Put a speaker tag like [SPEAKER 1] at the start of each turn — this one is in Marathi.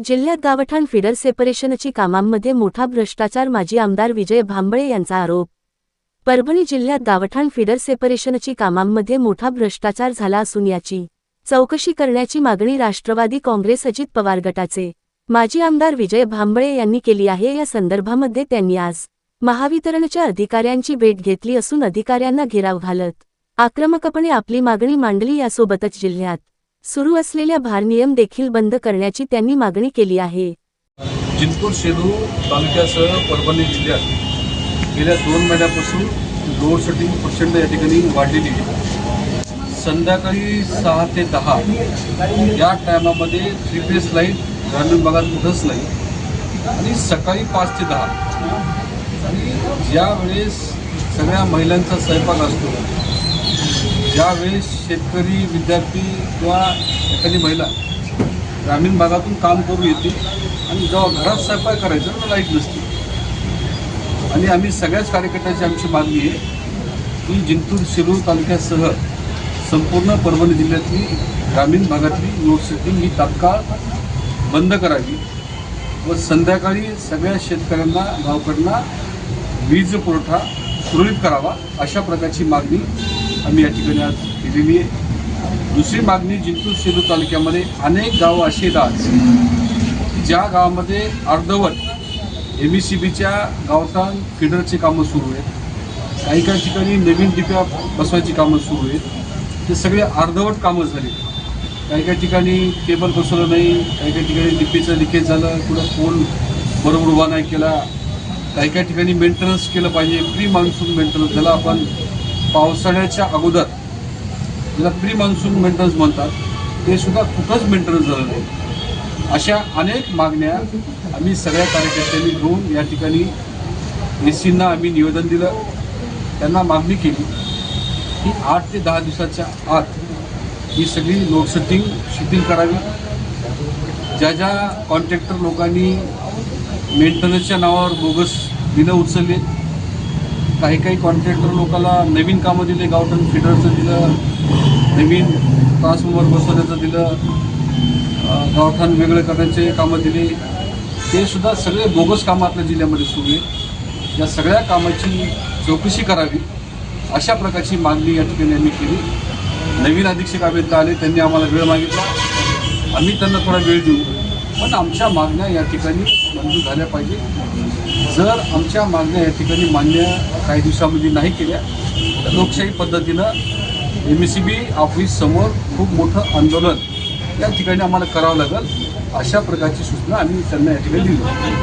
[SPEAKER 1] जिल्ह्यात गावठाण फीडर सेपरेशनची कामांमध्ये मोठा भ्रष्टाचार, माजी आमदार विजय भांबळे यांचा आरोप। परभणी जिल्ह्यात गावठाण फीडर सेपरेशनची कामांमध्ये मोठा भ्रष्टाचार झाला असून याची चौकशी करण्याची मागणी राष्ट्रवादी काँग्रेस अजित पवार गटाचे माजी आमदार विजय भांबळे यांनी केली आहे। या संदर्भामध्ये त्यांनी आज महावितरणच्या अधिकाऱ्यांची भेट घेतली असून अधिकाऱ्यांना घेराव घालत आक्रमकपणे आपली मागणी मांडली। यासोबतच जिल्ह्यात सुरू असलेल्या भारनियम देखील बंद करण्याची त्यांनी मागणी केली आहे।
[SPEAKER 2] जिंतूर शेलू तालुक्यासह परभणी जिल्ह्यात गेल्या 2 महिन्यापासून लोड शेडिंग प्रचंड या ठिकाणी वाढलेली आहे। संध्याकाळी 6 ते 10 या टायमामध्ये 3 फेज लाईट ग्रामीण भागात कुठंच नाही आणि सकाळी 5 ते 10 आणि ज्यावेळेस सगळ्या महिलांचा स्वयंपाक असतो, ज्यावेळेस शेतकरी, विद्यार्थी किंवा एखादी महिला ग्रामीण भागातून काम करू येते आणि जेव्हा घरात स्वयंपाक करायचा तर लाईट नसते। आणि आम्ही सगळ्याच कार्यकर्त्यांची आमची मागणी आहे की जिंतूर शेलू तालुक्यासह संपूर्ण परभणी जिल्ह्यातली ग्रामीण भागातली लोड शेडिंग ही तात्काळ बंद करावी व संध्याकाळी सगळ्या शेतकऱ्यांना गावकडना वीज पुरवठा सुरळीत करावा, अशा प्रकारची मागणी आम्ही या ठिकाणी आज केलेली आहे। दुसरी मागणी, जिंतूर शेलू तालुक्यामध्ये अनेक गावं अशी आहेत ज्या गावामध्ये अर्धवट MSCBच्या गावठाण फीडरची कामं सुरू आहेत, काही ठिकाणी नवीन डिप्या बसवायची कामं सुरू आहेत। ते सगळे अर्धवट कामं झाली। काही ठिकाणी केबल बसवलं नाही, काही ठिकाणी डिपीचं लिकेज झालं, कुठं पोल बरोबर उभा नाही केला, काही ठिकाणी मेंटेनन्स केलं पाहिजे, प्री मान्सून मेंटेनन्स, ज्याला आपण पावसाळ्याच्या अगोदर ज्याला प्री मान्सून मेंटेनन्स म्हणतात, ते सुद्धा कुठंच मेंटेनन्स झालं नाही। अशा अनेक मागण्या आम्ही सगळ्या कार्यकर्त्यांनी घेऊन या ठिकाणी ACंना आम्ही निवेदन दिलं। त्यांना मागणी केली की 8 ते 10 दिवसाच्या आत ही सगळी लोड शेडिंग शिथिल करावी। ज्या कॉन्ट्रॅक्टर लोकांनी मेंटेनन्सच्या नावावर बोगस बिलं उचलले, काही कॉन्ट्रॅक्टर लोकांना नवीन कामं दिले, गावठाण फीडरचं दिलं, नवीन ट्रान्सफॉर्मर बसवण्याचं दिलं, गावठाण वेगळं करण्याचे कामं दिले, ते सुद्धा सगळे बोगस कामं आपल्या जिल्ह्यामध्ये सुरू आहेत। या सगळ्या कामाची चौकशी करावी, अशा प्रकारची मागणी या ठिकाणी आम्ही केली। नवीन अधीक्षक अभियंता आले, त्यांनी आम्हाला वेळ मागितला, आम्ही त्यांना थोडा वेळ देऊ, पण आमच्या मागण्या या ठिकाणी मंजूर झाल्या पाहिजे। जर आमच्या मागण्या या ठिकाणी मान्य काही दिवसामध्ये नाही केल्या तर लोकशाही पद्धतीनं MSCB ऑफिस समोर खूप मोठं आंदोलन या ठिकाणी आम्हाला करावं लागेल, अशा प्रकारची सूचना आम्ही त्यांना या ठिकाणी दिली।